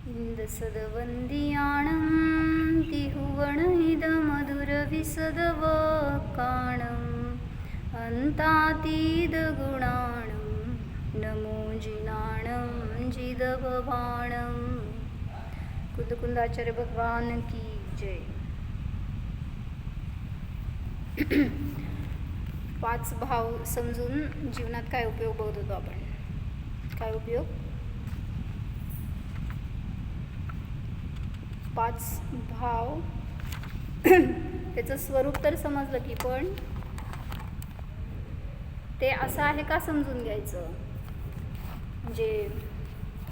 इंदसदवंदियाणं तिहुवणहिदमधुरविसदवकाणम् अन्तातीदगुणाणं नमो जिनाणं जिदभवाणं। कुंदकुंदाचार्य भगवान की जय। 5 भाव समजून जीवनात काय उपयोग बघत होतो आपण। काय उपयोग? 5 भाव त्याचं स्वरूप तर समजलं की, पण ते असं आहे का समजून घ्यायचं। म्हणजे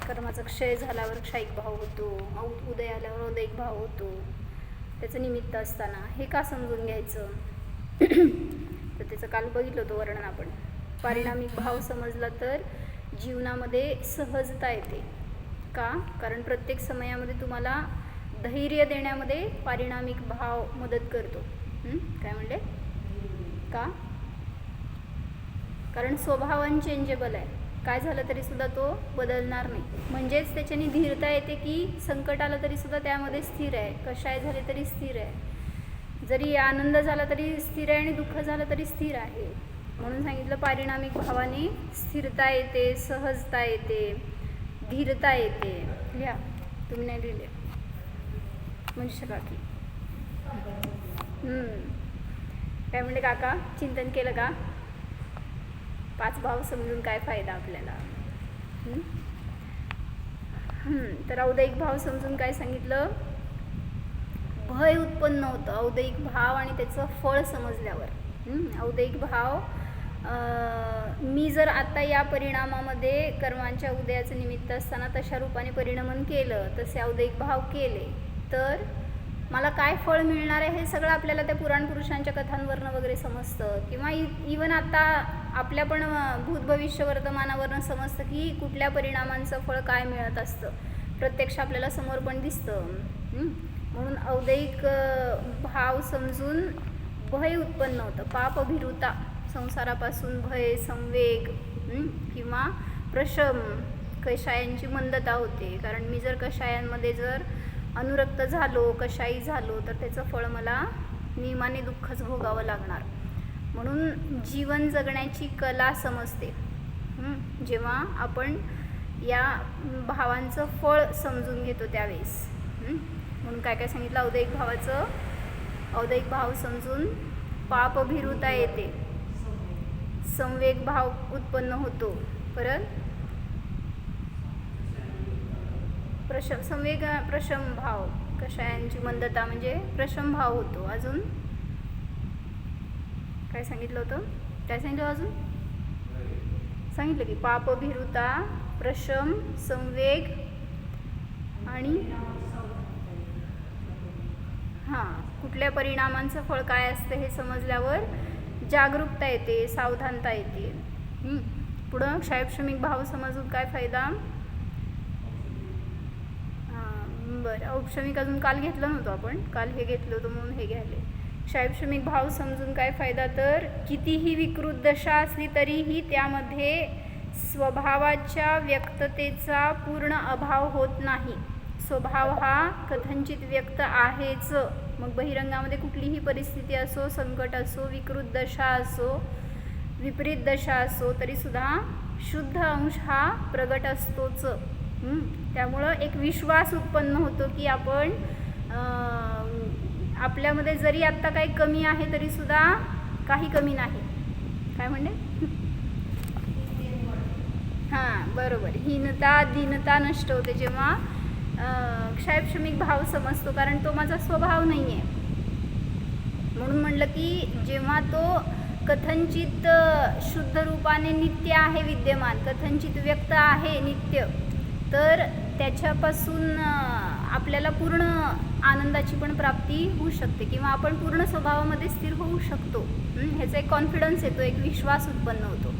कर्माचा क्षय झाल्यावर क्षयिक भाव होतो, उदय आल्यावर औदयिक भाव होतो, त्याचं निमित्त असताना हे का समजून घ्यायचं। तर त्याचं काल बघितलं होतं वर्णन आपण। पारिणामिक भाव समजला तर जीवनामध्ये सहजता येते। का? कारण प्रत्येक समयामध्ये तुम्हाला धैर्य देण्यामध्ये पारिणामिक भाव मदत करतो। काय म्हणले? का? कारण स्वभाव अनचेंजेबल आहे, काय झालं तरी सुद्धा तो बदलणार नाही। म्हणजेच त्याच्याने धीरता येते की संकट आलं तरी सुद्धा त्यामध्ये स्थिर आहे, कशाय झाले तरी स्थिर आहे, जरी आनंद झाला तरी स्थिर आहे आणि दुःख झालं तरी स्थिर आहे। म्हणून सांगितलं पारिणामिक भावाने स्थिरता येते, सहजता येते, धीरता येते। लिहा, तुम्ही नाही लिहिले म्हणजे काकी। काय म्हणले काका? चिंतन केलं का? 5 भाव समजून काय फायदा आपल्याला। तर औदयिक भाव समजून काय सांगितलं? भय उत्पन्न होतं औदयिक भाव आणि त्याचं फळ समजल्यावर। औदयिक भाव मी जर आता या परिणामामध्ये कर्मांच्या उदयाचं निमित्त असताना तशा रूपाने परिणमन केलं, तसे औदयिक भाव केले तर मला काय फळ मिळणार आहे हे सगळं आपल्याला त्या पुराण पुरुषांच्या कथांवरनं वगैरे समजतं। किंवा इवन आता आपल्या पण भूत भविष्य वर्तमानावरनं समजतं की कुठल्या परिणामांचं फळ काय मिळत असतं, प्रत्यक्ष आपल्याला समोर पण दिसतं। म्हणून औदयिक भाव समजून भय उत्पन्न होतं, पापभिरुता, संसारापासून भय, संवेग किंवा प्रशम, कषायांची मंदता होते। कारण मी जर कषायांमध्ये जर अनुरक्त झालो, कशाई झालो तर त्याचं फळ मला नियमाने दुःखच भोगावं लागणार। म्हणून जीवन जगण्याची कला समजते जेव्हा आपण या भावांचं फळ समजून घेतो त्यावेळेस। म्हणून काय काय सांगितलं औदयिक भावाचं? औदयिक भाव समजून पापभिरुता येते, संवेग भाव उत्पन्न होतो, परत संवेग प्रशम भाव, कषायांची मंदता म्हणजे प्रशम भाव होतो। अजून काय सांगितलं होतं? काय सांगितलं अजून? सांगितलं की पापभिरुता, प्रशम, संवेग आणि कुठल्या परिणामांचं फळ काय असतं हे समजल्यावर जागरूकता येते, सावधानता येते। पुढं क्षयक्षमिक भाव समजून काय फायदा? बरं, औक्षमिक अजून काल घेतलं नव्हतं आपण, काल हे घेतलं होतं म्हणून हे घ्यायले। क्षयक्षमिक भाव समजून काय फायदा? तर कितीही विकृत दशा असली तरीही त्यामध्ये स्वभावाच्या व्यक्ततेचा पूर्ण अभाव होत नाही। स्वभाव हा कथंचित व्यक्त आहेच। मग बहिरंगामध्ये कुठलीही परिस्थिती असो, संकट असो, विकृत दशा असो, विपरीत दशा असो, तरीसुद्धा शुद्ध अंश हा प्रगट असतोच। त्यामुळं एक विश्वास उत्पन्न होतो की आपण आपल्यामध्ये जरी आत्ता काही कमी आहे तरीसुद्धा काही कमी नाही। काय म्हणणे? बरोबर, हीनता दीनता नष्ट होते जेव्हा क्षयक्षमिक भाव समजतो, कारण तो माझा स्वभाव नाही आहे। म्हणून म्हणलं की जेव्हा तो कथंचित शुद्ध रूपाने नित्य आहे विद्यमान, कथंचित व्यक्त आहे नित्य, तर त्याच्यापासून आपल्याला पूर्ण आनंदाची पण प्राप्ती होऊ शकते किंवा आपण पूर्ण स्वभावामध्ये स्थिर होऊ शकतो। ह्याचा एक कॉन्फिडन्स येतो, एक विश्वास उत्पन्न होतो।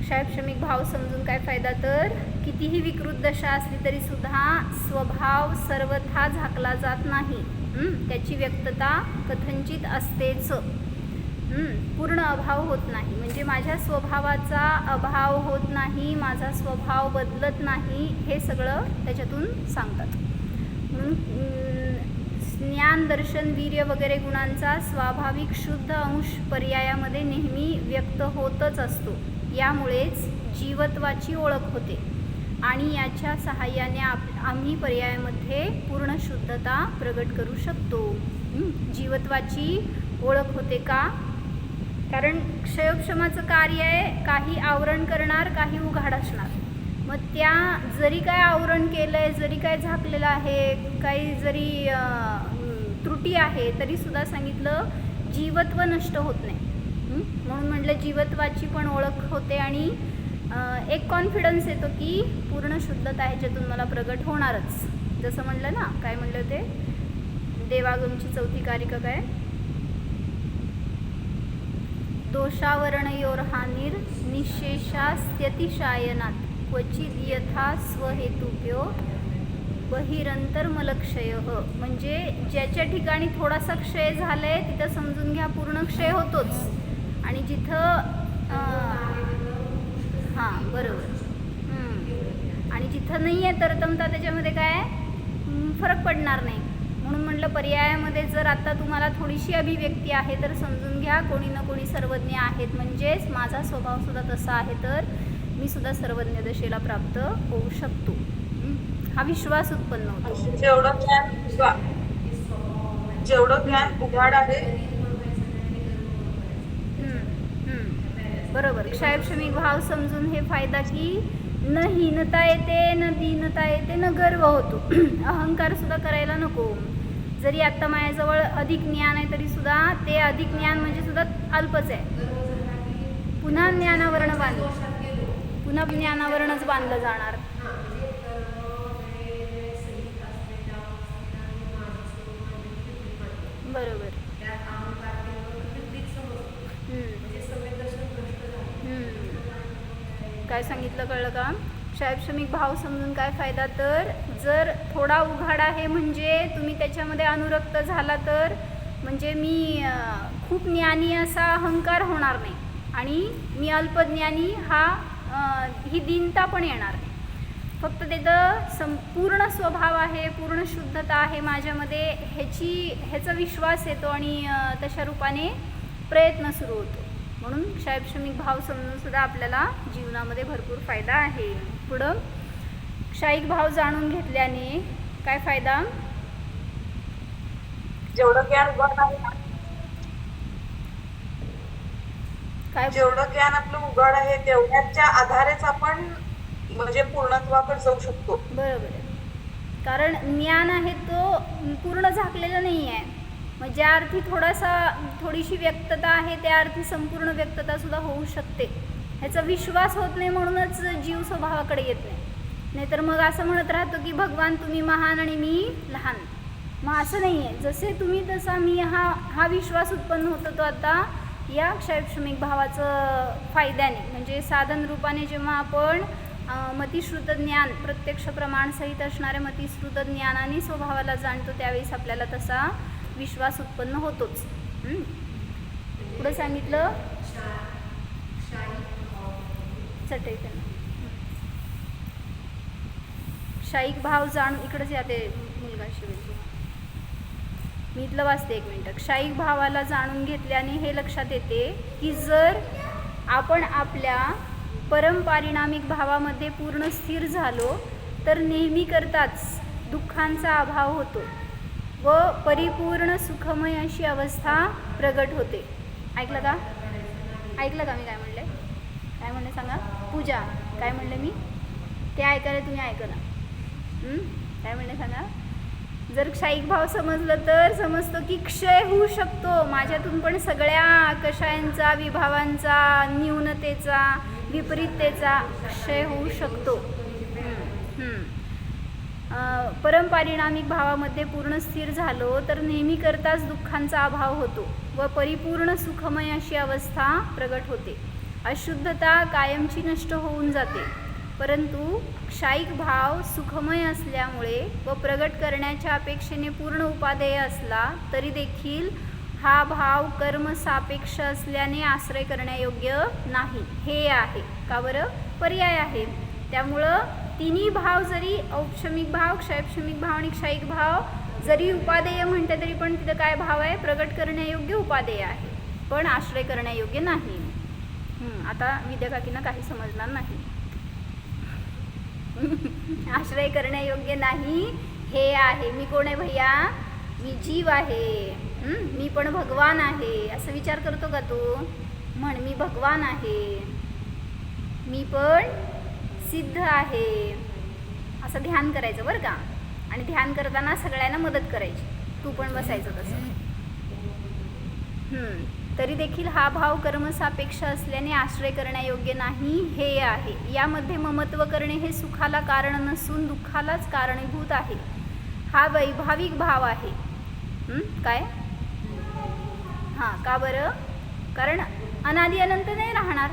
क्षयक्षमिक भाव समजून काय फायदा? तर कितीही विकृत दशा असली तरी सुद्धा स्वभाव सर्वथा झाकला जात नाही, त्याची व्यक्तता कथंचित असतेच। पूर्ण अभाव होत नाही, म्हणजे माझ्या स्वभावाचा अभाव होत नाही, माझा स्वभाव बदलत नाही, हे सगळं त्याच्यातून सांगतात. म्हणून ज्ञान, दर्शन, वीर्य वगैरे गुणांचा स्वाभाविक शुद्ध अंश पर्यायामध्ये नेहमी व्यक्त होतच असतो. यामुळेच जीवत्वाची ओळख होते आणि याच्या सहाय्याने आम्ही पर्यायामध्ये पूर्ण शुद्धता प्रगट करू शकतो. जीवत्वाची ओळख होते का? कारण क्षयोक्षमाचं कार्य आहे, काही आवरण करणार, काही उघाड असणार. मग त्या जरी काय आवरण केलं आहे, जरी काय झाकलेलं आहे, काही जरी त्रुटी आहे, तरीसुद्धा सांगितलं जीवत्व नष्ट होत नाही. म्हणून म्हटलं जीवत्वाची पण ओळख होते आणि एक कॉन्फिडन्स येतो की पूर्ण शुद्धता ह्याच्यातून मला प्रगट होणारच. जसं म्हणलं ना, काय म्हणलं ते देवागमची 4थी कारिका काय, दोषावरणयोर्हानिर निशेषास्त्यतिशायनात क्वचित यथा स्वहेतुभ्यो बहिरंतर्मलक्षय. म्हणजे ज्याच्या ठिकाणी थोडासा क्षय झालाय तिथं समजून घ्या पूर्ण क्षय होतोच, आणि जिथं हां बरोबर आणि जिथं नाही आहे तरतमता त्याच्यामध्ये काय फरक पडणार नाही. म्हणून म्हटलं पर्यायामध्ये जर आता तुम्हाला थोडीशी अभिव्यक्ती आहे तर समजून घ्या कोणी ना कोणी सर्वज्ञ आहेत, म्हणजेच माझा स्वभावसुद्धा तसा आहे तर मी सुद्धा सर्वज्ञ दशेला प्राप्त होऊ शकतो. हा विश्वास उत्पन्न होतो. जेवढं ज्ञान उघाड आहे बरोबर. क्षयक्षमिक भाव समजून हे फायदा की न हीनता येते, न दीनता येते, न गर्व होतो. अहंकार सुद्धा करायला नको. जरी आत्ता माझ्याजवळ अधिक ज्ञान आहे तरी सुद्धा ते अधिक ज्ञान म्हणजे सुद्धा अल्पच आहे. पुन्हा ज्ञानावरण पुन्हा ज्ञानावरणच बांधलं जाणार. बरोबर. काय सांगितलं कळलं का? क्षयक्षमिक भाव समजून काय फायदा, तर जर थोडा उघाड आहे म्हणजे तुम्ही त्याच्यामध्ये अनुरक्त झाला तर म्हणजे मी खूप ज्ञानी असा अहंकार होणार नाही आणि मी अल्पज्ञानी ही दीनता पण येणार नाही. फक्त तिथं संपूर्ण स्वभाव आहे, पूर्ण शुद्धता आहे माझ्यामध्ये, ह्याचा विश्वास येतो आणि तशा रूपाने प्रयत्न सुरू होतो. म्हणून क्षयक्षमिक भाव समजून सुद्धा आपल्याला जीवनामध्ये भरपूर फायदा आहे. पुढं क्षयिक भाव जाणून घेतल्याने काय फायदा? जेवढं ज्ञान उघाड आहे, जेवढं ज्ञान आपलं उघाड आहे तेवढ्याच्या आधारेच आपण म्हणजे पूर्णत्वाकडे जाऊ शकतो. बरोबर आहे. कारण ज्ञान आहे तो पूर्ण झाकलेला नाही आहे. मग ज्या अर्थी थोडीशी व्यक्तता आहे त्या अर्थी संपूर्ण व्यक्तता सुद्धा होऊ शकते. ह्याचा विश्वास होत नाही म्हणूनच जीव स्वभावाकडे येत नाही. नाहीतर मग असं म्हणत राहतो की भगवान तुम्ही महान आणि मी लहान. मग असं नाही आहे. जसे तुम्ही तसा मी हा विश्वास उत्पन्न होतो तो आता या क्षयक्षमिक भावाचं फायद्याने, म्हणजे साधन रूपाने जेव्हा आपण मतिश्रुत ज्ञान प्रत्यक्ष प्रमाणसहित असणाऱ्या मतिश्रुत ज्ञानाने स्वभावाला जाणतो त्यावेळेस आपल्याला तसा विश्वास उत्पन्न होतोच. पुढे सांगितलं क्षयिक भाव जाणून इकडेच याते मुलगा शिवाजी मी इथलं वाचते 1 मिनिट. क्षयिक भावाला जाणून घेतल्याने हे लक्षात येते की जर आपण आपल्या परमपारिणामिक भावामध्ये पूर्ण स्थिर झालो तर नेहमी करताच दुःखांचा अभाव होतो व परिपूर्ण सुखमय अशी अवस्था प्रगट होते. ऐकलं का? ऐकलं का मी काय म्हणले? काय म्हणले सांगा? पूजा काय म्हणले मी? ते ऐकायला तुम्ही ऐका ना. काय म्हणले सांगा? जर क्षयिक भाव समजलं तर समजतो की क्षय होऊ शकतो माझ्यातून, पण सगळ्या कषायांचा, विभावांचा, न्यूनतेचा, विपरीततेचा क्षय होऊ शकतो. परमपारिणामिक भावामध्ये पूर्ण स्थिर झालो तर नेहमी करताच दुःखांचा अभाव होतो व परिपूर्ण सुखमय अशी अवस्था प्रगट होते. अशुद्धता कायमची नष्ट होऊन जाते. परंतु क्षयिक भाव सुखमय असल्यामुळे व प्रगट करण्याच्या अपेक्षेने पूर्ण उपादेय असला तरी देखील हा भाव कर्म सापेक्ष असल्याने आश्रय करण्यायोग्य नाही, हे आहे. का बरं? पर्याय आहे. त्यामुळं तिन्ही भाव जरी औपशमिक भाव, क्षयक्षमिक भाव आणि क्षयिक भाव जरी उपादेय म्हणते तरी पण तिथं काय भाव आहे? प्रगट करण्यायोग्य उपादेय आहे, पण आश्रय करण्यायोग्य नाही. आता विद्या काकींना काही समजणार नाही. आश्रय करण्यायोग्य नाही हे आहे. मी कोण आहे भैया? मी जीव आहे. मी पण भगवान आहे असं विचार करतो का तू? म्हण, मी भगवान आहे, मी पण सिद्ध आहे, असं ध्यान करायचं बरं का. आणि ध्यान करताना सगळ्यांना मदत करायची, तू पण बसायचं तसं. तरी देखील हा भाव कर्मसापेक्ष असल्याने आश्रय करण्यायोग्य नाही, हे आहे. यामध्ये ममत्व करणे हे सुखाला कारण नसून दुःखालाच कारणीभूत आहे. हा वैभाविक भाव आहे. काय? हां, का बरं? कारण अनादि अनंत नाही राहणार.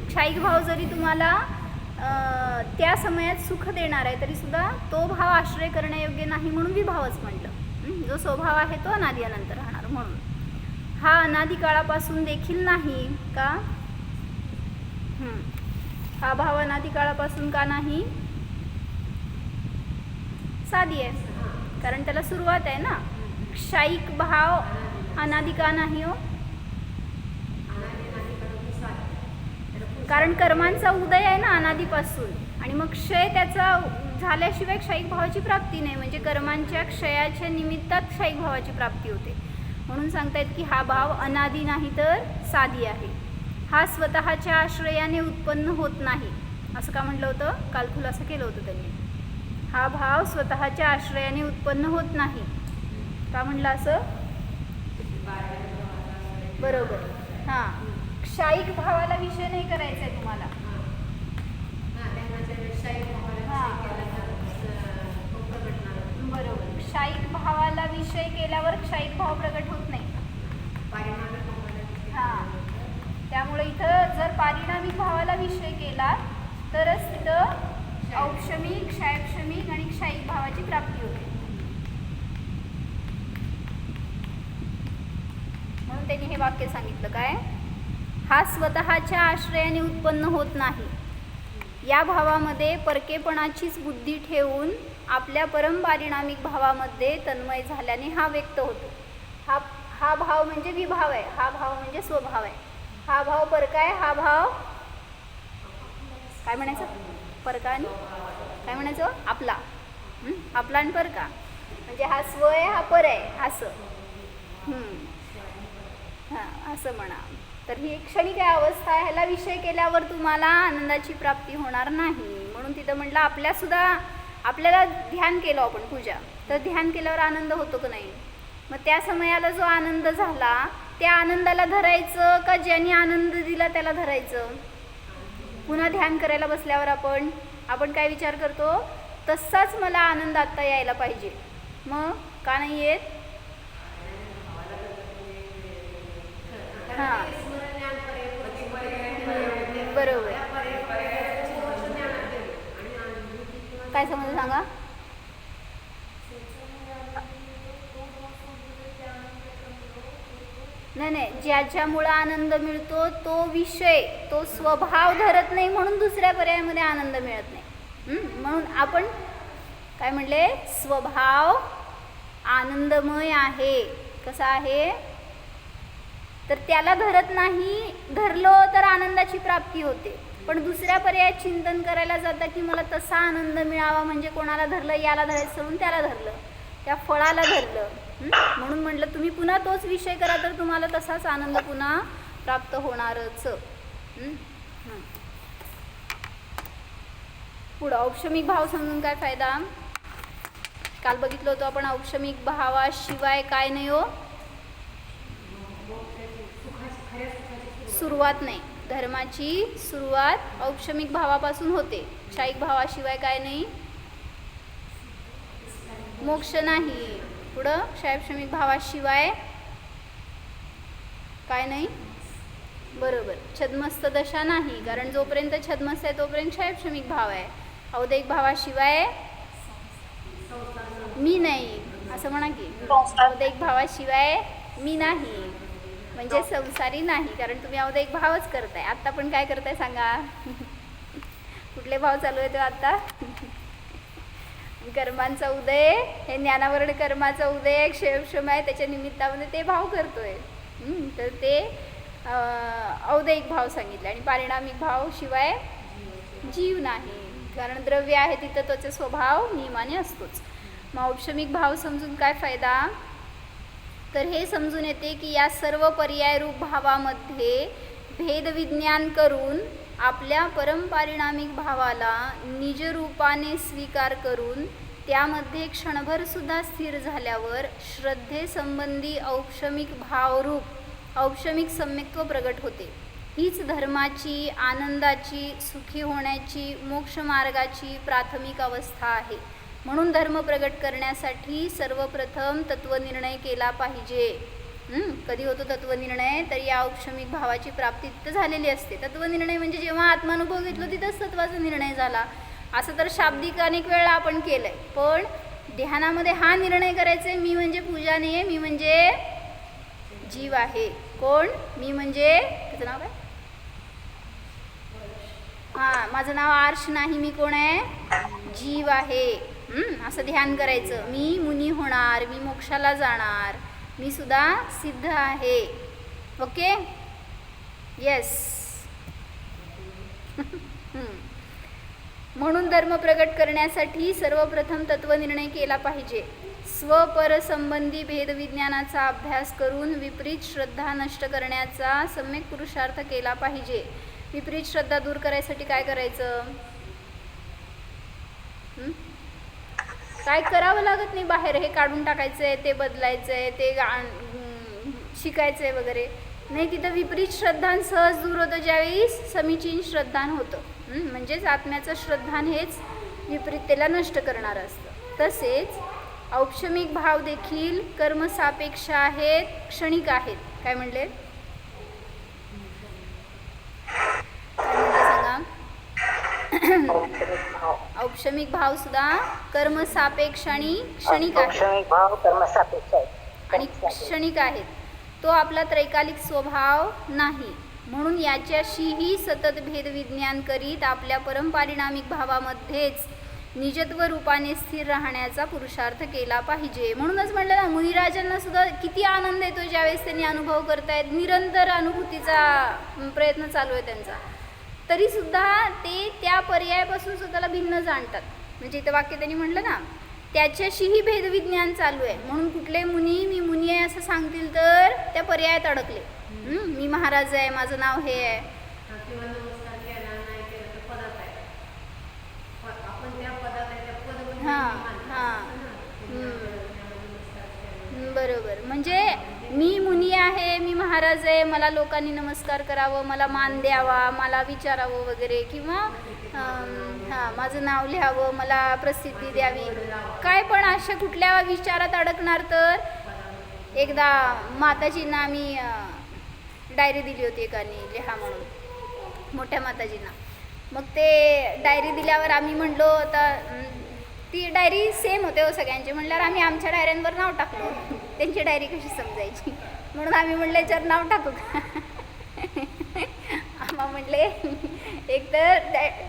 क्षयिक भाव जरी तुम्हाला त्या समयात सुख देणार आहे तरी सुद्धा तो भाव आश्रय करण्यायोग्य नाही म्हणून विभावच म्हटलं. जो स्वभाव आहे तो अनादि अनंत राहणार म्हणून. हा अनादि काळापासून देखील नाही का? हा भाव अनादि काळापासून का नाही? साधी आहे, कारण त्याला सुरुवात आहे ना. क्षयिक भाव अनादि का नाही हो? कारण कर्मांचा उदय आहे ना अनादीपासून, आणि मग क्षय त्याचा झाल्याशिवाय क्षयिक भावाची प्राप्ती नाही. म्हणजे कर्मांच्या क्षयाच्या निमित्तात क्षयिक भावाची प्राप्ती होते. म्हणून सांगतायत की हा भाव अनादि नाही तर साधी आहे. हा स्वतःच्या आश्रयाने उत्पन्न होत नाही. असं का म्हटलं होतं? काल खुलासा केलं होतं त्यांनी. हा भाव स्वतःच्या आश्रयाने उत्पन्न होत नाही. का म्हणलं असं? बरोबर. हां, क्षयिक भावाला विषय नाही करायचा आहे तुम्हाला. बरोबर. क्षयिक भावाला विषय केल्यावर क्षयिक भाव प्रगट होत नाही. हां, त्यामुळे इथं जर पारिणामिक भावाला विषय केला तरच तिथं औपशमिक, क्षयक्षमिक आणि क्षयिक भावाची प्राप्ती होते. म्हणून त्यांनी हे वाक्य सांगितलं काय? हा स्वतःच्या आश्रयाने उत्पन्न होत नाही. या भावामध्ये परकेपणाचीच बुद्धी ठेवून आपल्या परमपारिणामिक भावामध्ये तन्मय झाल्याने हा व्यक्त होतो. हा भाव म्हणजे विभाव आहे, हा भाव म्हणजे स्वभाव आहे. हा भाव परका आहे, हा भाव काय म्हणायचं? परका आणि काय म्हणायचं? आपला. आपला आणि परका म्हणजे हा स्व आहे, हा पर आहे, असं. हां, असं म्हणा. तर ही एक क्षणिक अवस्था आहे. ह्याला विषय केल्यावर तुम्हाला आनंदाची प्राप्ती होणार नाही. म्हणून तिथं म्हटलं आपल्याला ध्यान केलं आपण पूजा, तर ध्यान केल्यावर आनंद होतो का नाही? मग त्या समयाला जो आनंद झाला त्या आनंदाला धरायचं का ज्यांनी आनंद दिला त्याला धरायचं? पुन्हा ध्यान करायला बसल्यावर आपण काय विचार करतो? तसाच मला आनंद आत्ता यायला पाहिजे. मग का नाही येत? हां, बरोबर. काय समजलं सांगा? नाही, ज्याच्यामुळं आनंद मिळतो तो विषय, तो स्वभाव धरत नाही म्हणून दुसऱ्या पर्यायामध्ये आनंद मिळत नाही. म्हणून आपण काय म्हणले? स्वभाव आनंदमय आहे. कसा आहे? तर त्याला धरत नाही. धरलो तर आनंदाची प्राप्ती होते. पण दुसऱ्या पर्यायात चिंतन करायला जाता की मला तसा आनंद मिळावा म्हणजे कोणाला धरलं? याला धरायचं सोडून त्याला धरलं, त्या फळाला धरलं. म्हणून म्हटलं तुम्ही पुन्हा तोच विषय करा तर तुम्हाला तसाच आनंद पुन्हा प्राप्त होणारच. पुढं औपशमिक भाव समजून काय फायदा? काल बघितलं होतं आपण. औपशमिक भावाशिवाय काय नाही हो? सुरुवात नाही. धर्माची सुरुवात औपशमिक भावापासून होते. क्षयिक भावाशिवाय काय नाही? मोक्ष नाही. पुढं क्षयक्षमिक भावाशिवाय काय नाही? बरोबर. छद्मस्त दशा नाही, कारण जोपर्यंत छद्मस्त आहे तोपर्यंत क्षयक्षमिक भाव आहे. औदैक भावाशिवाय मी नाही असं म्हणा की. औदैक भावाशिवाय मी नाही, म्हणजे संसारी नाही, कारण तुम्ही औदैहिक भावच करताय. आत्ता पण काय करताय सांगा? कुठले भाव चालू आहे तो आता? कर्मांचा उदय, हे ज्ञानावरण कर्माचा उदय क्षयक्षम आहे, त्याच्या निमित्तामध्ये ते भाव करतोय. तर ते औदैहिक भाव सांगितले. आणि पारिणामिक भाव शिवाय जीव नाही, कारण द्रव्य आहे तिथं त्याचा स्वभाव नियमाने असतोच. मग औपशमिक भाव समजून काय फायदा? तर हे समजून येते की या सर्व पर्यायरूप भावामध्ये भेदविज्ञान करून आपल्या परमपारिणामिक भावाला निजरूपाने स्वीकार करून त्यामध्ये क्षणभरसुद्धा स्थिर झाल्यावर श्रद्धेसंबंधी औपशमिक भावरूप औपशमिक सम्यक्त्व प्रगट होते. हीच धर्माची, आनंदाची, सुखी होण्याची, मोक्षमार्गाची प्राथमिक अवस्था आहे. म्हणून धर्म प्रगट करण्यासाठी सर्वप्रथम तत्वनिर्णय केला पाहिजे. कधी होतो तत्वनिर्णय? तर या औपशमिक भावाची प्राप्ती तिथं झालेली असते. तत्वनिर्णय म्हणजे जेव्हा आत्मानुभव घेतलो तिथंच तत्वाचा निर्णय झाला. असं तर शाब्दिक अनेक वेळा आपण केलं आहे, पण ध्यानामध्ये हा निर्णय करायचा आहे, मी म्हणजे पूजा नाही आहे, मी म्हणजे जीव आहे. कोण? मी म्हणजे, त्याचं नाव काय? हां, माझं नाव आर्ष नाही, मी कोण आहे? जीव आहे. असं ध्यान करायचं. मी मुनी होणार, मी मोक्षाला जाणार, मी सुद्धा सिद्ध आहे. Okay, yes. म्हणून धर्म प्रगट करण्यासाठी सर्वप्रथम तत्वनिर्णय केला पाहिजे. स्वपरसंबंधी भेदविज्ञानाचा अभ्यास करून विपरीत श्रद्धा नष्ट करण्याचा सम्यक पुरुषार्थ केला पाहिजे. विपरीत श्रद्धा दूर करायसाठी काय करायचं? काय करावं लागत नाही. बाहेर हे काढून टाकायचं आहे, ते बदलायचं आहे, ते शिकायचं आहे वगैरे नाही. तिथं विपरीत श्रद्धान सहज दूर होतं ज्यावेळी समीचीन श्रद्धान होतं. म्हणजेच आत्म्याचं श्रद्धान हेच विपरीततेला नष्ट करणारं असतं. तसेच औपशमिक भाव देखील कर्मसापेक्ष आहेत, क्षणिक आहेत. काय म्हणले? सांगा. औपशमिक भाव सुद्धा कर्मसापेक्ष आणि क्षणिक आहेत. आणि क्षणिक आहेत. तो आपला त्रैकालिक स्वभाव नाही. म्हणून याच्याशीही सतत भेदविज्ञान करीत आपल्या परमपारिणामिक भावामध्येच निजत्व रूपाने स्थिर राहण्याचा पुरुषार्थ केला पाहिजे. म्हणूनच म्हटलं ना, मुनिराजांना सुद्धा किती आनंद येतो ज्यावेळेस त्यांनी अनुभव करतायत. निरंतर अनुभूतीचा प्रयत्न चालू आहे त्यांचा, तरीसुद्धा ते त्या पर्यायापासून स्वतःला भिन्न जाणतात. म्हणजे इथं वाक्य त्यांनी म्हटलं ना, त्याच्याशीही भेदविज्ञान चालू आहे. म्हणून कुठले मुनी मी मुनी आहे असं सांगतील तर त्या पर्यायात अडकले. मी महाराज आहे, माझं नाव हे आहे. हां हां, बरोबर. म्हणजे मी मुनी आहे, मी महाराज आहे, मला लोकांनी नमस्कार करावं, मला मान द्यावा, मला विचारावं वगैरे, किंवा हां माझं नाव लिहावं, मला प्रसिद्धी द्यावी, काय पण अशा कुठल्या विचारात अडकणार. तर एकदा माताजींना आम्ही डायरी दिली होती एकाने लिहा म्हणून, मोठ्या माताजींना. मग ते डायरी दिल्यावर आम्ही म्हणलो, आता ती डायरी सेम होते हो सगळ्यांचे, म्हणल्यावर आम्ही आमच्या डायऱ्यांवर नाव टाकलो. त्यांची डायरी कशी समजायची, म्हणून आम्ही म्हणलं याच्यावर नाव टाकू का? आम्हा म्हणले एक तर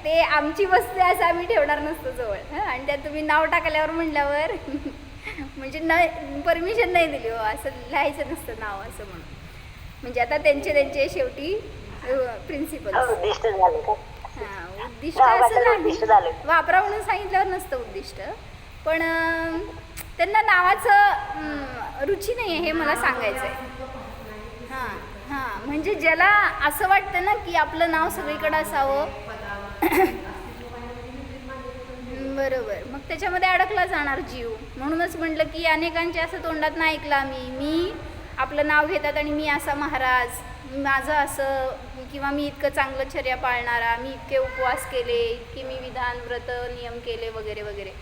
ते आमची वस्तू आहे असं आम्ही ठेवणार नसतो जवळ, आणि त्यात तुम्ही नाव टाकल्यावर म्हणल्यावर म्हणजे परमिशन नाही दिली हो, असं लिहायचं नसतं नाव असं म्हणून. म्हणजे आता त्यांचे शेवटी प्रिन्सिपल उद्दिष्ट असं नाही, वापरा म्हणून सांगितल्यावर नसतं उद्दिष्ट, पण त्यांना नावाचं रुची नाही आहे हे मला सांगायचं आहे. हां हां, म्हणजे ज्याला असं वाटतं ना की आपलं नाव सगळीकडे असावं, बरोबर, मग त्याच्यामध्ये अडकला जाणार जीव. म्हणूनच म्हटलं की अनेकांच्या असं तोंडात नाही ऐकलं आम्ही, मी आपलं नाव घेतात आणि मी असा महाराज, माझं असं, किंवा मी इतकं चांगलं चर्या पाळणारा, मी इतके उपवास केले, इतके मी विधान व्रत नियम केले वगैरे वगैरे.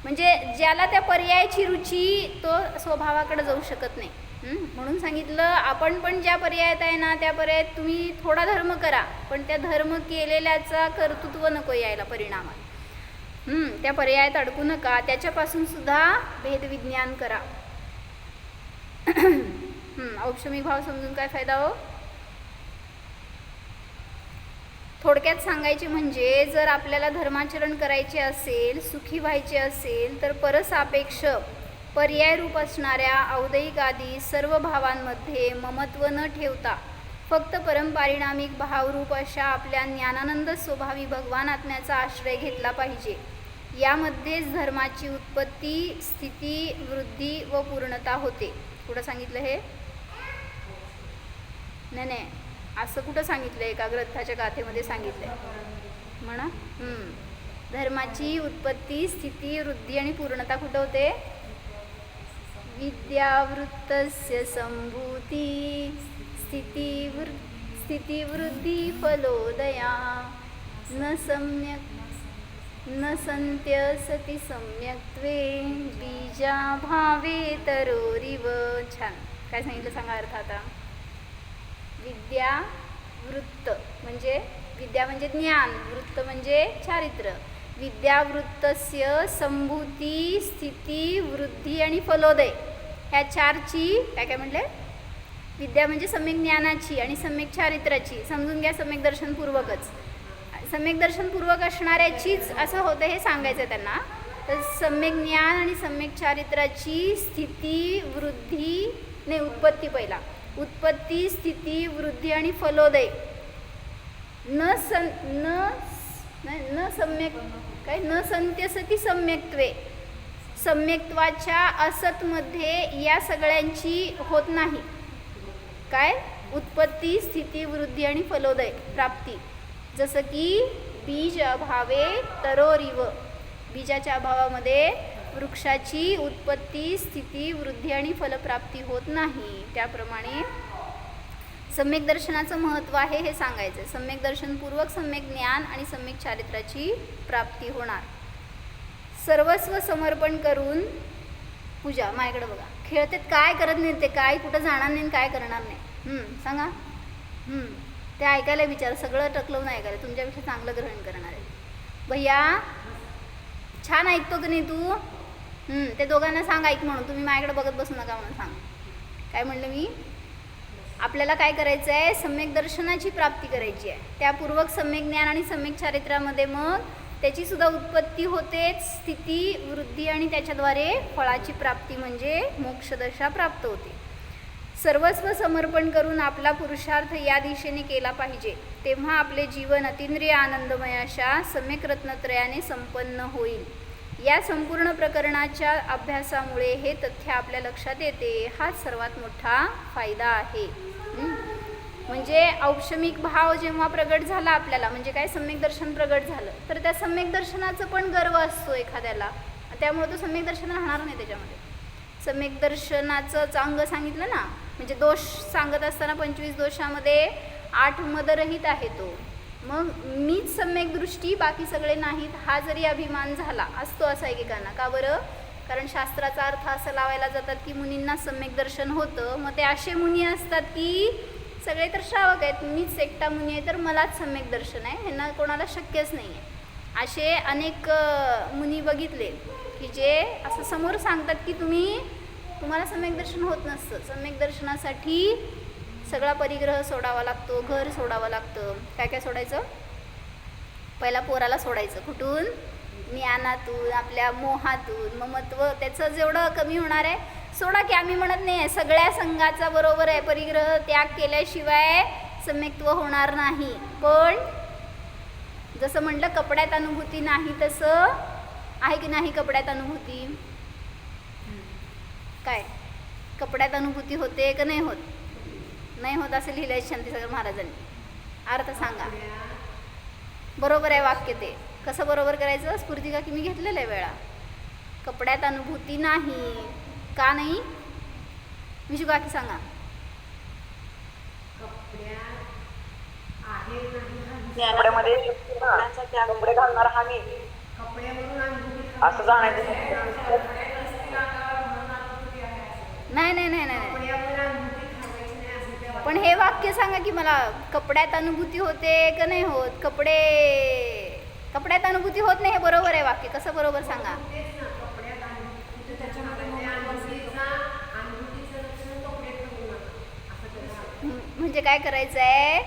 म्हणजे ज्याला त्या पर्यायाची रुची तो स्वभावाकडे जाऊ शकत नाही. म्हणून सांगितलं आपण पण ज्या पर्यायात आहे ना त्या पर्यायात तुम्ही थोडा धर्म करा, पण त्या धर्म केलेल्याचा कर्तृत्व नको यायला परिणामात. त्या पर्यायात अडकू नका, त्याच्यापासून सुद्धा भेदविज्ञान करा. औपशमिक भाव समजून काय फायदा हो? थोडक्यात सांगायचे म्हणजे जर आपल्याला धर्माचरण करायचे असेल, सुखी व्हायचे असेल, तर परसापेक्ष पर्याय रूप असणाऱ्या औदैक आदी सर्व भावांमध्ये ममत्व न ठेवता फक्त परमपारिणामिक भावरूप अशा आपल्या ज्ञानानंद स्वभावी भगवान आत्म्याचा आश्रय घेतला पाहिजे. यामध्येच धर्माची उत्पत्ती, स्थिती, वृद्धी व पूर्णता होते. कुठं सांगितलं हे? नाही, असं कुठं सांगितलं? एका ग्रंथाच्या गाथेमध्ये सांगितलंय म्हणा. धर्माची उत्पत्ती, स्थिती, वृद्धी आणि पूर्णता कुठं होते? विद्यावृत्तस्य संभूती स्थिती वृद्धी फलोदया न संत्य सती सम्यक्त्वे बीजाभावे तरोरिव. छान. काय सांगितलं सांगा अर्थ आता? विद्या वृत्त म्हणजे विद्या म्हणजे ज्ञान, वृत्त म्हणजे चारित्र. विद्यावृत्तस्य संभूती, स्थिती, वृद्धी आणि फलोदय ह्या चारची काय म्हटले? विद्या म्हणजे सम्यक ज्ञानाची आणि सम्यक चारित्राची. समजून घ्या, सम्यक दर्शनपूर्वकच. सम्यक दर्शनपूर्वक असणाऱ्याचीच असं होतं हे सांगायचं त्यांना. तर सम्यक ज्ञान आणि सम्यक चारित्राची स्थिती, वृद्धी नाही, उत्पत्ती पहिला. उत्पत्ती, स्थिती, वृद्धी आणि फलोदय न सम्यक काय न संत्यसती सम्यक्त्वे. सम्यक्त्वाच्या असतमध्ये या सगळ्यांची होत नाही. काय? उत्पत्ती, स्थिती, वृद्धी आणि फलोदय प्राप्ती. जसं की बीज अभावे तरोरिव. बीजाच्या अभावामध्ये वृक्षाची उत्पत्ती, स्थिती, वृद्धी आणि फलप्राप्ती होत नाही. त्याप्रमाणे सम्यक दर्शनाचं महत्त्व आहे हे सांगायचं. सम्यक दर्शनपूर्वक सम्यक ज्ञान आणि सम्यक चारित्राची प्राप्ती होणार. सर्वस्व समर्पण करून पूजा. माझ्याकडे बघा, खेळतेत काय करत नाहीत ते, काय कुठं जाणार नाही, काय करणार नाही. सांगा. ते ऐकायला विचार, सगळं टकलवून ऐकायला, तुमच्यापेक्षा चांगलं ग्रहण करणार आहे. भैया छान ऐकतो की नाही तू? ते दोघांना सांग ऐक म्हणून. तुम्ही माझ्याकडे बघत बसू नका म्हणून सांग. काय म्हणलं मी? आपल्याला काय करायचं आहे? सम्यक दर्शनाची प्राप्ती करायची आहे. त्यापूर्वक सम्यक ज्ञान आणि सम्यक चारित्रामध्ये मग त्याची सुद्धा उत्पत्ती होते, स्थिती, वृद्धी आणि त्याच्याद्वारे फळाची प्राप्ती म्हणजे मोक्षदशा प्राप्त होते. सर्वस्व समर्पण करून आपला पुरुषार्थ या दिशेने केला पाहिजे. तेव्हा आपले जीवन अतिंद्रिय आनंदमय अशा सम्यक रत्नत्रयाने संपन्न होईल. या संपूर्ण प्रकरणाच्या अभ्यासामुळे हे तथ्य आपल्या लक्षात येते. हाच सर्वात मोठा फायदा आहे. म्हणजे औपशमिक भाव जेव्हा प्रगट झाला आपल्याला, म्हणजे काय सम्यक दर्शन प्रगट झालं, तर त्या सम्यक दर्शनाचं पण गर्व असतो एखाद्याला. त्यामुळे तो सम्यक दर्शन राहणार नाही त्याच्यामध्ये. सम्यक दर्शनाचं चांग सांगितलं ना, म्हणजे दोष सांगत असताना 25 दोषामध्ये 8 मदरहित आहे तो. मग मीच सम्यक दृष्टी, बाकी सगळे नाहीत, हा जरी अभिमान झाला असतो असा एकेकांना. का बरं? कारण शास्त्राचा अर्थ असं लावायला जातात की मुनींना सम्यक दर्शन होतं. मग ते असे मुनी असतात की सगळे तर श्रावक आहेत, मीच एकटा मुनी आहे तर मलाच सम्यक दर्शन आहे, ह्यांना कोणाला शक्यच नाही आहे. असे अनेक मुनी बघितले की जे असं समोर सांगतात की तुम्हाला सम्यक दर्शन होत नसतं. सम्यक दर्शनासाठी सगळा परिग्रह सोडावा लागतो, घर सोडावं लागतं. काय काय सोडायचं? पहिला पोराला सोडायचं. कुठून? ज्ञानातून, आपल्या मोहातून. ममत्व त्याचं जेवढं कमी होणार आहे सोडा की, आम्ही म्हणत नाही आहे, सगळ्या संघाचा बरोबर आहे. परिग्रह त्याग केल्याशिवाय सम्यक्त्व होणार नाही. पण जसं म्हटलं कपड्यात अनुभूती नाही, तसं आहे की नाही कपड्यात अनुभूती? काय कपड्यात अनुभूती होते का नाही होत? नाही होत असं लिहिलं आहे शांतीसागर महाराजांनी. अर्थ सांगा. बरोबर आहे वाक्य. ते कसं बरोबर करायचं? स्फूर्तिका की मी घेतलेलं आहे वेळा. कपड्यात अनुभूती नाही. का नाही? विशू काकी सांगा. कपड्यामध्ये कपडे घालणार हा मी असं जाण्याचं. नाही. पण हे वाक्य सांगा की मला, कपड्यात अनुभूती होते का नाही होत? कपड्यात अनुभूती होत नाही हे बरोबर आहे वाक्य. कसं बरोबर सांगा? म्हणजे काय करायचं आहे,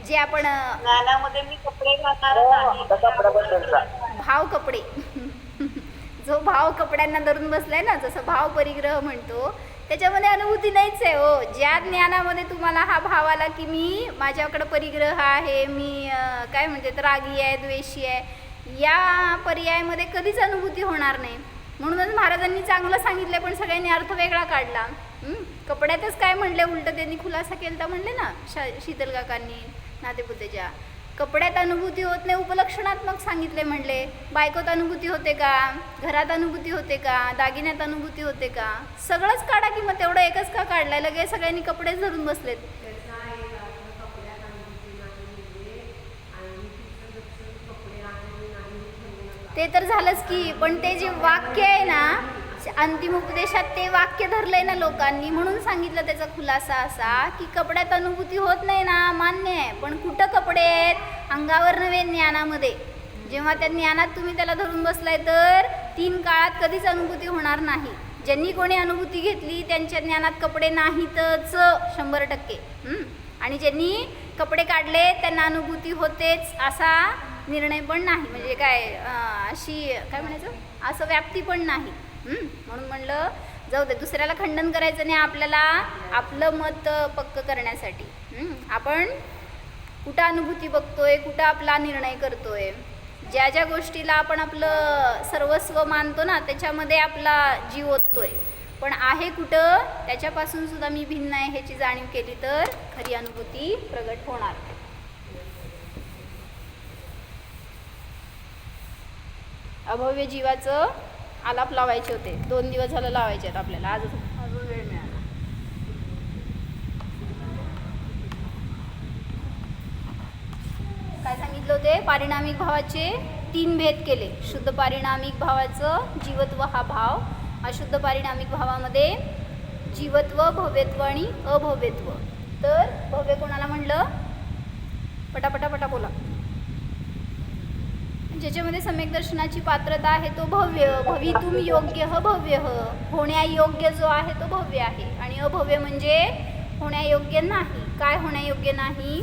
जे आपण ज्ञानामध्ये मी कपडे घालणार हो, नाही. आता कपड्याबद्दलचा. भाव कपडे जो भाव कपड्यांना धरून बसलाय ना, जसं भाव परिग्रह म्हणतो, त्याच्यामध्ये अनुभूती नाहीच आहे हो. ज्या ज्ञानामध्ये तुम्हाला हा भाव आला की मी माझ्याकडं परिग्रह आहे, मी काय म्हणते रागी आहे, द्वेषी आहे, या पर्यायामध्ये कधीच अनुभूती होणार नाही. म्हणूनच महाराजांनी चांगलं सांगितलं, पण सगळ्यांनी अर्थ वेगळा काढला. कपड्यातच काय म्हणले, उलट त्यांनी खुलासा केला म्हणले ना शीतल काकांनी नातेपुतेच्या. कपड्यात अनुभूती होत नाही, उपलक्षणात्मक सांगितले म्हणले. बायकोत अनुभूती होते का, घरात अनुभूती होते का, दागिन्यात अनुभूती होते का, सगळंच काढा की. मग तेवढं एकच का काढलाय, लगेच सगळ्यांनी कपडेच धरून बसलेत. ते तर झालंच की, पण ते जे वाक्य आहे ना अंतिम उपदेशात, ते वाक्य धरलंय ना लोकांनी, म्हणून सांगितलं त्याचा खुलासा असा की कपड्यात अनुभूती होत नाही ना, मान्य आहे, पण कुठं कपडे आहेत, अंगावर नव्हे ज्ञानामध्ये. जेव्हा त्या ज्ञानात तुम्ही त्याला धरून बसलाय तर 3 काळात कधीच अनुभूती होणार नाही. ज्यांनी कोणी अनुभूती घेतली त्यांच्या ज्ञानात कपडे नाहीतच 100%. आणि ज्यांनी कपडे काढले त्यांना अनुभूती होतेच असा निर्णय पण नाही. म्हणजे काय अशी काय म्हणायचं, असं व्याप्ती पण नाही. म्हणून म्हणलं जाऊ दे, दुसऱ्याला खंडन करायचं नाही, आपल्याला आपलं मत पक्क करण्यासाठी. आपण कुठं अनुभूती बघतोय, कुठं आपला निर्णय करतोय, ज्या ज्या गोष्टीला आपण आपलं सर्वस्व मानतो ना त्याच्यामध्ये आपला जीव ओततोय, पण आहे कुठं त्याच्यापासून सुद्धा मी भिन्न आहे ह्याची जाणीव केली तर खरी अनुभूती प्रगट होणार. अभव्य जीवाचं आलाप लावायचे होते, 2 दिवस झालं लावायचे आहेत आपल्याला, आज वेळ मिळाला. काय सांगितलं होते, पारिणामिक भावाचे 3 भेद केले. शुद्ध पारिणामिक भावाचं जीवत्व हा भाव, अशुद्ध पारिणामिक भावामध्ये जीवत्व, भव्यत्व आणि अभव्यत्व. तर भव्य कोणाला म्हणलं, पटापटा बोला. ज्याच्यामध्ये सम्यक दर्शनाची पात्रता आहे तो भव्य, भवितुम योग्य भव्य, होण्यायोग्य जो आहे तो भव्य आहे. आणि अभव्य म्हणजे होण्यायोग्य नाही. काय होण्यायोग्य नाही,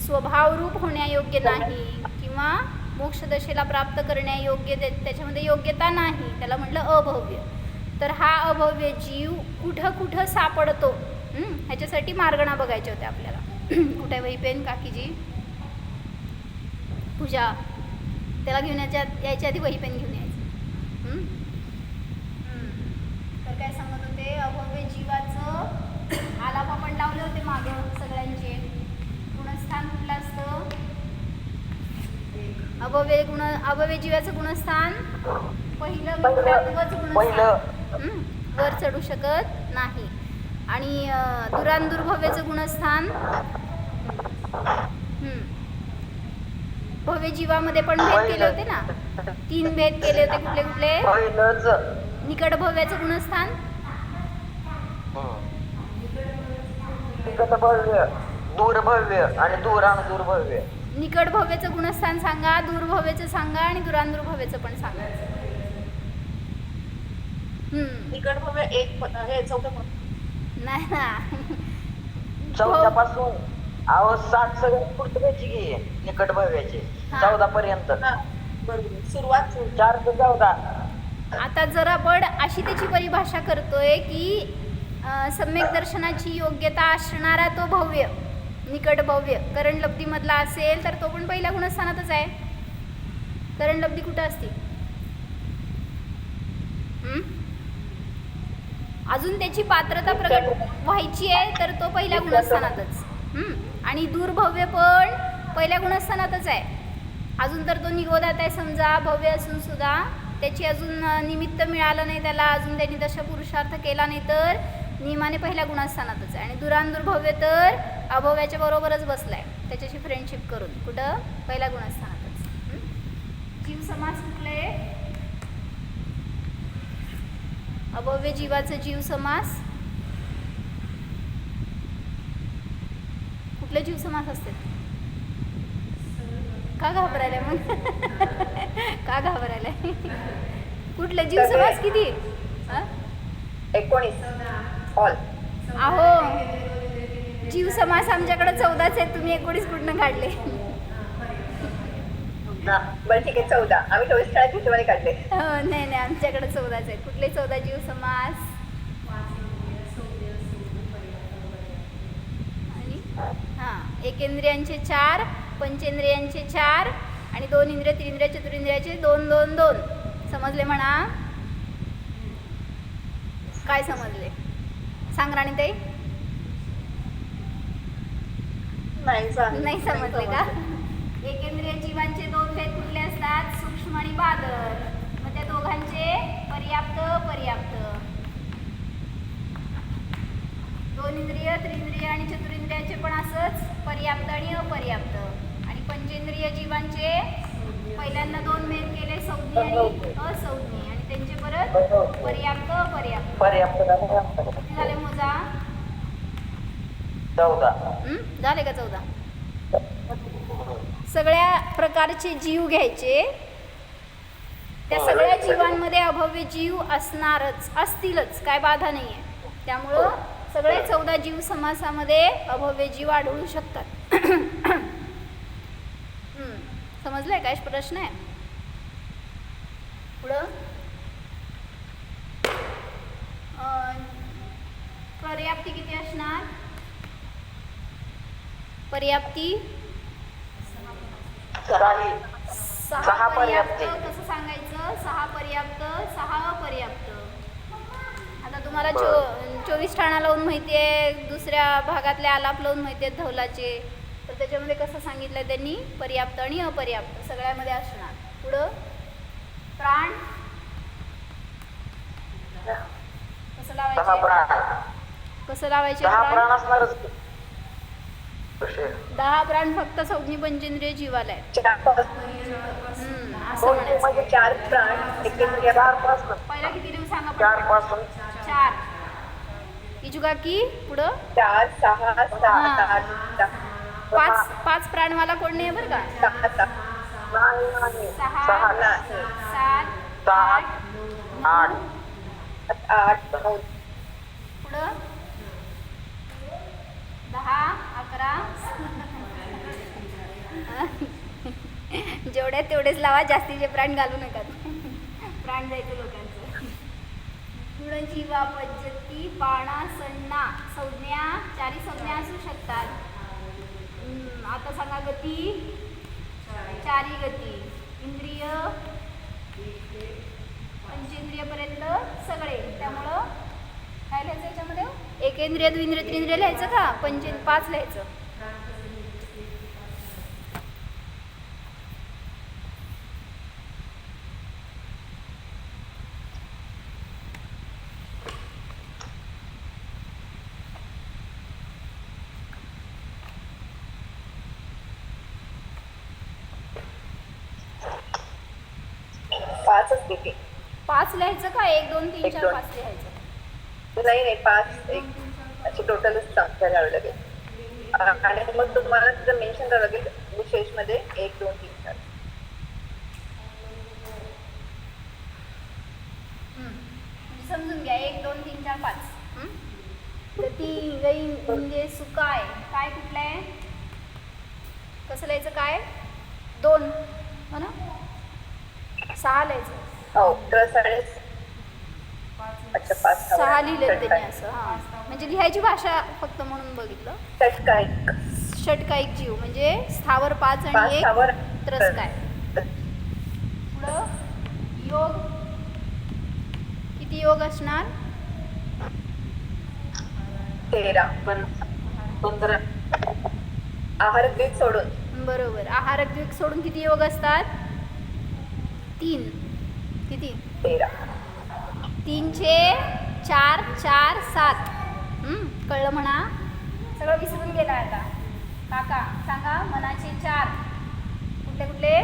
स्वभावरूप होण्यायोग्य नाही, किंवा मोक्षदशेला प्राप्त करण्यायोग्य, त्याच्यामध्ये योग्यता नाही, त्याला म्हटलं अभव्य. तर हा अभव्य जीव कुठं सापडतो, ह्याच्यासाठी मार्गणा बघायच्या होत्या आपल्याला. कुठे वही पेन काकीजी, पूजा, त्याला घेऊन यायच्या आधी वही पेन घेऊन यायचं. तर काय सांगत होते, अभव्य जीवाचं आलाप आपण लावले होते मागं सगळ्यांचे. गुणस्थान कुठलं असतं, अभव्य जीवाचं गुणस्थान पहिलं गुणस्थान, वर चढू शकत नाही. आणि दुरांदुर्भव्याचं गुणस्थान, भव्य जीवामध्ये पण भेद केले होते ना, 3 भेद केले होते. कुठले कुठले, निकट भव्याचं गुणस्थान, दूरभव्य आणि दुरानुदूरभव्य. निकट भव्याचं गुणस्थान सांगा, दूरभव्याचं सांगा, आणि दुरांदुर्भव्याचं पण सांगा. निकट भव्य एक हे चौथं नाही ना, 14 पासून 60 सगळ्यात पुढचं घ्यायची की निकट भव्याचे 14 पर्यंत. बरोबर, सुरुवात 4 ते 14. आता जर आपण अशी त्याची परिभाषा करतोय की सम्यक दर्शनाची योग्यता असणारा तो भव्य, निकट भव्य करण लब्धीमधला असेल तर तो पण पहिल्या गुणस्थानातच आहे. करण लब्धी कुठं असते, अजून त्याची पात्रता प्रगट व्हायची आहे तर तो पहिल्या गुणस्थानातच. आणि दूरभव्य पण पहिल्या गुणस्थानातच आहे. अजून तर तो निगोदात आहे समजा, भव्य असून सुद्धा त्याची अजून निमित्त मिळालं नाही त्याला, अजून त्यांनी तशा पुरुषार्थ केला नाही तर नियमाने पहिल्या गुणस्थानातच आहे. आणि दुरांदुर्भव्य तर अभव्याच्या बरोबरच बसलाय त्याच्याशी फ्रेंडशिप करून, कुठं पहिल्या गुणस्थानातच. जीव समास कुठले, अभव्य जीवाचं जीव समास, कुठले जीव समास असते, का घाबरायला मग का घाबरायला कुठले जीव समास किती, 19 ऑल. अहो जीव समास आमच्याकडे 14च आहेत, तुम्ही 19 कुठनं काढले? बरं ठीक आहे 14. आम्ही 24 काळाच्या हिशोबाने काढले. नाही आमच्याकडे 14च आहेत. कुठले 14 जीव समास? आणि हां, एकेंद्रियांचे 4, पंचेंद्रियांचे 4 आणि 2 इंद्रिय, 3 इंद्रिय, चतुरिंद्रियाचे 2 2 2. समजले म्हणा? काय समजले? सांग राणीताई. नाही समजले का? एकेंद्रिय जीवांचे 2 भेद कुठले असतात? सूक्ष्म आणि बादर. मग त्या दोघांचे पर्याप्त पर्याप्त. 2 इंद्रिय, त्रिंद्रिय आणि चतुरिंद्रियाचे पण असंच पर्याप्त आणि अपर्याप्त. आणि पंचेंद्रिय जीवांचे पहिल्यांदा 2 भेद केले, संज्ञी आणि असंज्ञी, आणि त्यांचे परत पर्याप्त अपर्याप्त. पर्याप्त किती झाले मोजा? 14. झाले का 14? सगळ्या प्रकारचे जीव घ्यायचे. त्या सगळ्या जीवांमध्ये अभव्य जीव असतीलच, काय बाधा नाही आहे. त्यामुळं सगळे 14 जीव समासामध्ये अभव्य जीव आढळू शकतात. समजलंय? काय प्रश्न आहे पुढं? पर्याप्ती किती असणार? पर्याप्ती 6 पर्याप्त. कसं सांगायचं? 6 पर्याप्त, 6 अपर्याप्त. आता तुम्हाला 24 ठाणा लावून माहिती आहे, दुसऱ्या भागातले आलाप लावून माहिती आहेत धवलाचे. तर त्याच्यामध्ये कसं सांगितलं त्यांनी? पर्याप्त आणि अपर्याप्त सगळ्यामध्ये असणार. पुढं प्राण कसं लावायचे? कसं लावायचे? 10 प्राण फक्त संज्ञी पंचेंद्रिय जीवाला आहेत. असं म्हणायचं. 4 प्राण एकेंद्रिय. पहिला किती देऊ सांगा? 4. इजू काकी पुढं 4 6 7 8 10. 5 प्राणवाला कोण नाही बरं का? 6 6 7 8 8 9. पुढं 10 11. जेवढ्या तेवढेच लावा, जास्तीचे प्राण घालू नका. प्राण जायचं लोकांचं. पुढं जीवा, पद्धती, पाणा, संज्ञा, संज्ञा, 4 संज्ञा असू शकतात. आता सांगा गती. 4 गती. इंद्रिय पंचेंद्रियपर्यंत सगळे. त्यामुळं काय लिहायचं याच्यामध्ये? एकेंद्रिय, द्विंद्रिय, त्रिंद्रिय लिहायचं का? 5 लिहायचं. पाचच किती? 5 लिहायचं का? 1 2 3 4 5 लिहायचं? नाही 5 1 अशी टोटलच घ्यावं लागेल. आणि मग तुम्हाला तिथं मेन्शन करावं लागेल विशेष मध्ये 1 2 3 4. समजून घ्या. 1 2 3 4 5. गती, गई, म्हणजे सुकाय. काय कुठलं आहे? कसं लिहायचं? काय 2 हो ना? 6 लिहायचं. हो तर 6 लिहिलं त्यांनी असं. हां, म्हणजे लिहायची भाषा फक्त म्हणून बघितलं. षटकायिक जीव म्हणजे स्थावर 5 आणि 1 त्रस्काय. पुढं योग. किती योग असणार? 13 15. आहार द्विक सोडून. बरोबर. आहार द्विक सोडून किती योग असतात? 3. किती? 13. 3 चे 4 4 7. कळलं म्हणा? सगळं विसरून गेला आता. काका सांगा. मनाचे 4 कुठले कुठले?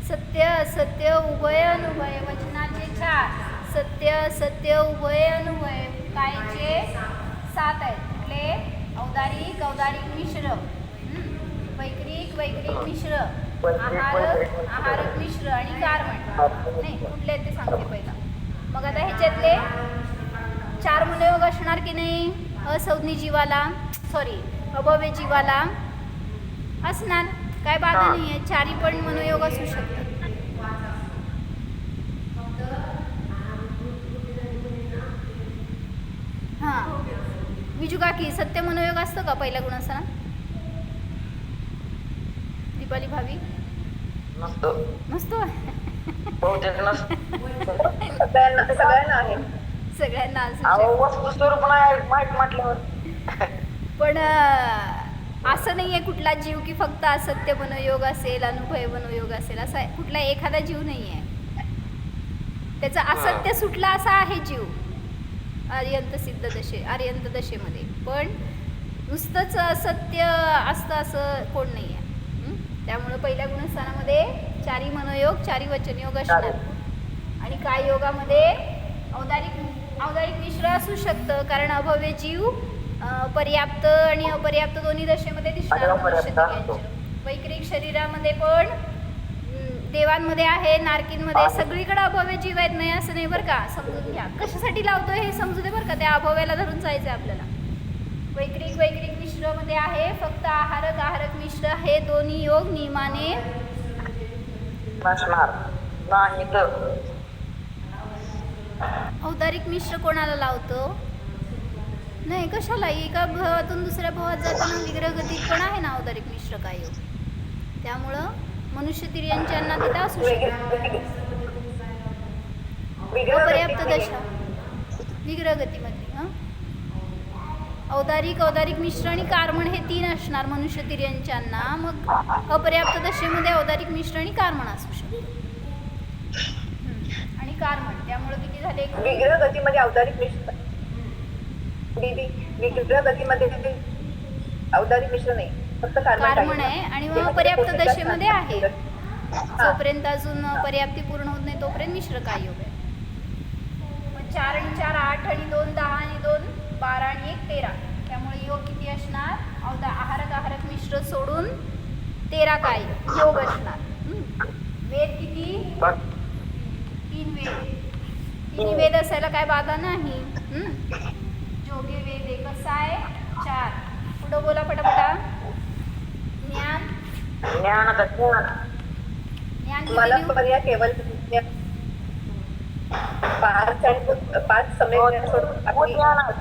सत्य असत्य उभय अनुभय. वचनाचे 4 सत्य असत्य उभय अनुभय. कायचे 7 आहेत. कुठले? औदारिक औदारिक मिश्र, वैक्रिक वैक्रिक मिश्र, आहारक मिश्र आणि गारमट. नाही कुठले ते सांगते पहिला. मग आता ह्याच्यातले 4 मनोयोग असणार की नाही असंज्ञी जीवाला? सॉरी अभव्य जीवाला असणार, काय बाधा हा. नाही आहे. चारी पण मनोयोग असू शकतात. हां विजू काकी, सत्य मनोयोग असतं का पहिल्या गुणासना? दीपाली भाभी नसतो नसतो. बहुतेक नसतो. सगळ्यांना आहे. सगळ्यांना असू अहो शकतं. वस्तू स्वरूप नाही माहित म्हटल्यावर. पण असं नाही आहे कुठला जीव की फक्त असत्य मनोयोग असेल, अनुभव मनोयोग असेल, असा कुठला एखादा जीव नाही आहे. त्याचा असत्य सुटला असा आहे जीव आर्यंत सिद्ध दशे, आर्यंत दशेमध्ये. पण नुसतंच असत्य असतं असं कोण नाही आहे. त्यामुळं पहिल्या गुणस्थानामध्ये चारी मनोयोग, चारी वचनयोग असणार. आणि काय योगामध्ये औदारिक मिश्र असू शकतं, कारण अभव्य जीव पर्याप्त आणि अपर्याप्त दोन्ही दशेमध्ये दिसणार. अपर्याप्त असतो. वैक्रिक शरीरामध्ये पण देवांमध्ये आहे, नारकींमध्ये, सगळीकडे अभव्य जीव आहेत. नाही असं नाही बरं का, समजून घ्या. कशासाठी लावतोय हे समजू दे बरं का. त्या अभव्याला धरून जायचं आपल्याला. वैक्रिक मिश्रमध्ये आहे फक्त आहारक मिश्र हे दोन्ही योग नियमाने नसणार नाही तर. औदारिक मिश्र कोणाला लावतो? नाही कशाला. एका भावातून दुसऱ्या भावात जाताना विग्रहगतीत पण आहे ना औदारिक मिश्र काय योग. त्यामुळं मनुष्य तिर्यंच्यांना तिथं असू शकतो. अपर्याप्त दशा विग्रहगतीमधली. औदारिक मिश्र आणि कार्मण हे 3 असणार मनुष्य तिर्यंच्यांना. मग अपर्याप्त दशेमध्ये औदारिक मिश्र आणि कार्मण असू शकतो. आणि कार्मण त्यामुळे किती झाले? विग्रह गतीमध्ये अवतारिक मिश्र दीदी, विग्रह गतीमध्ये अवतारिक मिश्र नाही, फक्त कार्मण आहे. आणि मग अपर्याप्त दशेमध्ये आहे. जोपर्यंत अजून पर्याप्ती पूर्ण होत नाही तोपर्यंत मिश्र काय योग आहे. मग 4 आणि 4 8 आणि 2 10 आणि 2 12 आणि 1 13. त्यामुळे योग किती असणार? आहारक मिश्र सोडून 13 काय योग असणार. वेद किती? 3 वेद. 3 वेद असायला काय बाधा नाही. जोगे वेद एकच आहे 4. पुढं बोला पटापटा. ज्ञान ज्ञानाचा ज्ञान किती मला लिहू? पर्याय केवळ 5 समय सोडून बाकी ज्ञान आहे.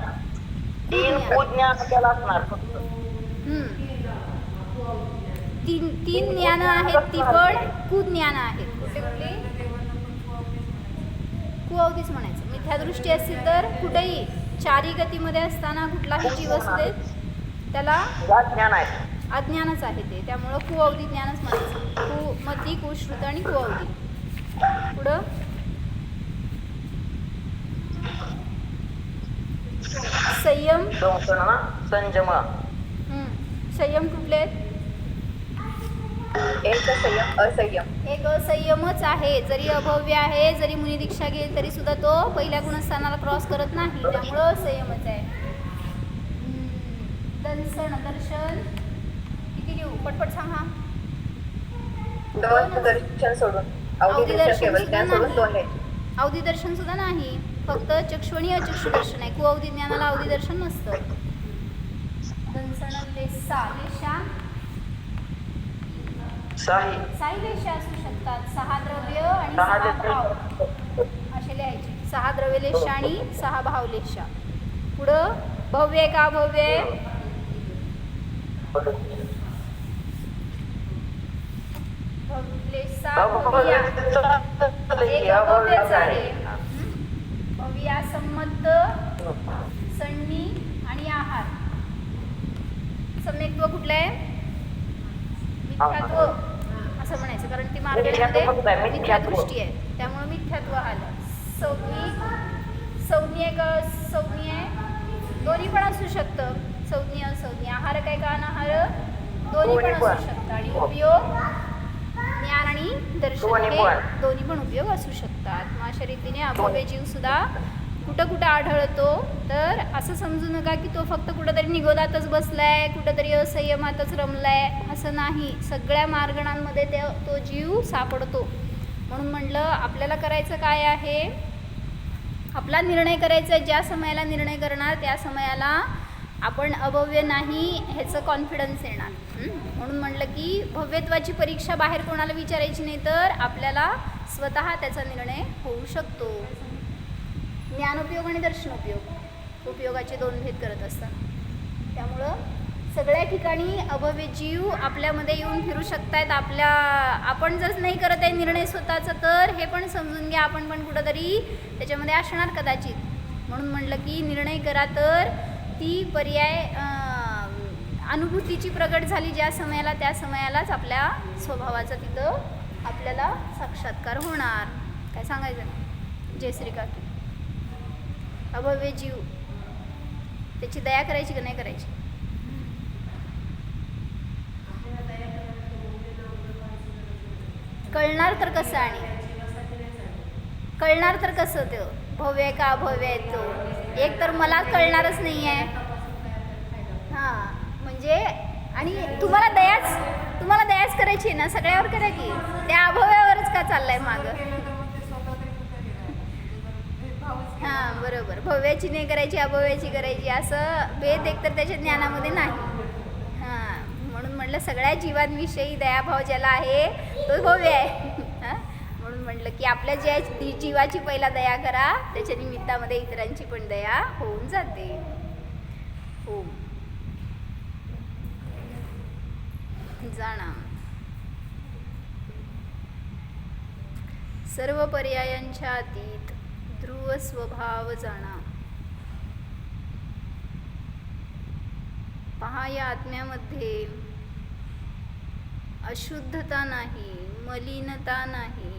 3 ज्ञान त्याला असणार फक्त. तीन ज्ञान आहेत ती पण कुज्ञान आहेत. कुठली? कुअवधीच म्हणायचं. मिथ्यादृष्टी असतील तर कुठेही चारी गतीमध्ये असताना कुठलाही जीव असू दे त्याला ज्ञान आहे. अज्ञानच आहे ते. त्यामुळं कुअवधी ज्ञानच म्हणायचं. कुमती, कुश्रुत आणि कुअवधी. पुढं संयम. संयम. संयम कुठले आहेत? एक संयम, असंयम. एक असंयमच आहे. जरी अभव्य आहे, जरी मुनी दीक्षा घेईल तरी सुद्धा तो पहिल्या गुणस्थानाला क्रॉस करत नाही. त्यामुळं असंयमच आहे. दर्शन किती लिहू? पटपट सांगा. 2 दर्शन सोडून अवधी दर्शन केवळ ज्ञान सोडून 2 घ्यायचे. अवधी दर्शन सुद्धा नाही, फक्त चक्षु आणि अचक्षु दर्शन आहे. कुअवधी ज्ञानाला अवधी दर्शन नसतं. दंसण लेसा लेशा साई लेशा असू शकतात. 6 द्रव्य आणि 6 भाव असे लिहायचे. 6 द्रव्य लेशा आणि 6 भाव लेशा. पुढं भव्य आहे का अभव्य आहे? लेसा भव्या एक अभव्यच आहे. भव्या संमत सण्णी आणि आहार. सम्यक्त्व कुठलं आहे? मिथ्यात्व असं म्हणायचं, कारण ती मार्गामध्ये मिथ्यादृष्टी आहे. त्यामुळे मिथ्यात्व आलं. संज्ञ आहे. दोन्ही पण असू शकतं. संज्ञ असंज्ञ. आहार काय का अनाहार दोन्ही पण असू शकतं. आणि उपयोग ज्ञान आणि दर्शन हे दोन्ही पण उपयोग असू शकतात. मग अशा रीतीने अभव्य जीव सुद्धा कुठं आढळतो. तर असं समजू नका की तो फक्त कुठंतरी निगोदातच बसलाय, कुठंतरी असंयमातच रमलाय, असं नाही. सगळ्या मार्गणांमध्ये तो जीव सापडतो. म्हणून म्हटलं आपल्याला करायचं काय आहे? आपला निर्णय करायचा. ज्या समयाला निर्णय करणार त्या समयाला आपण अभव्य नाही ह्याचं कॉन्फिडन्स येणार. म्हणून म्हणलं की भव्यत्वाची परीक्षा बाहेर कोणाला विचारायची नाही, तर आपल्याला स्वतः त्याचा निर्णय होऊ शकतो. ज्ञानोपयोग आणि दर्शनोपयोग, उपयोगाचे 2 भेद करत असतात. त्यामुळं सगळ्या ठिकाणी अभव्य जीव आपल्यामध्ये येऊन फिरू शकतायत. आपण जर नाही करत आहे निर्णय स्वतःचा, तर हे पण समजून घ्या आपण पण कुठंतरी त्याच्यामध्ये असणार कदाचित. म्हणून म्हणलं की निर्णय करा, तर ती पर्याय अनुभूतीची प्रगट झाली ज्या समयाला, त्या समयालाच आपल्या स्वभावाचा तिथं आपल्याला साक्षात्कार होणार. काय सांगायचं? जय श्री काकी. अभव्य जीव त्याची दया करायची का नाही करायची? कळणार तर कसं, आणि कळणार तर कसं तो भव्य आहे का अभव्य आहे तो? एक तर मला कळणारच नाही आहे. हां म्हणजे आणि तुम्हाला दयाच करायची आहे ना, सगळ्यावर करा की, त्या अभव्यावरच का चाललाय मागं? हां बरोबर, भव्याची नाही करायची अभव्याची करायची असं भेद एकतर त्याच्या ज्ञानामध्ये नाही. हां म्हणून म्हटलं सगळ्या जीवांविषयी दयाभाव ज्याला आहे तो भव्य आहे. हां म्हणून म्हटलं की आपल्या ज्या जीवाची पहिला दया करा, त्याच्या निमित्तामध्ये इतरांची पण दया होऊन जाते. ओम जाणा सर्व पर्यायांच्या अतीत ध्रुव स्वभाव जाणा. पहा या आत्म्यामध्ये अशुद्धता नाही, मलिनता नाही,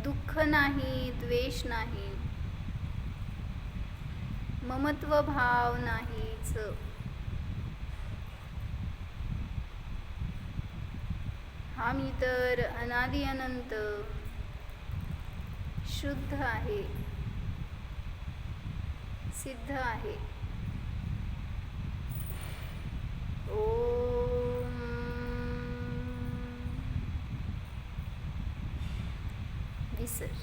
दुःख नाही, द्वेष नाही, ममत्व भाव नाहीच. हा मी तर अनादि अनंत शुद्ध आहे, सिद्ध आहे. ओम विसर.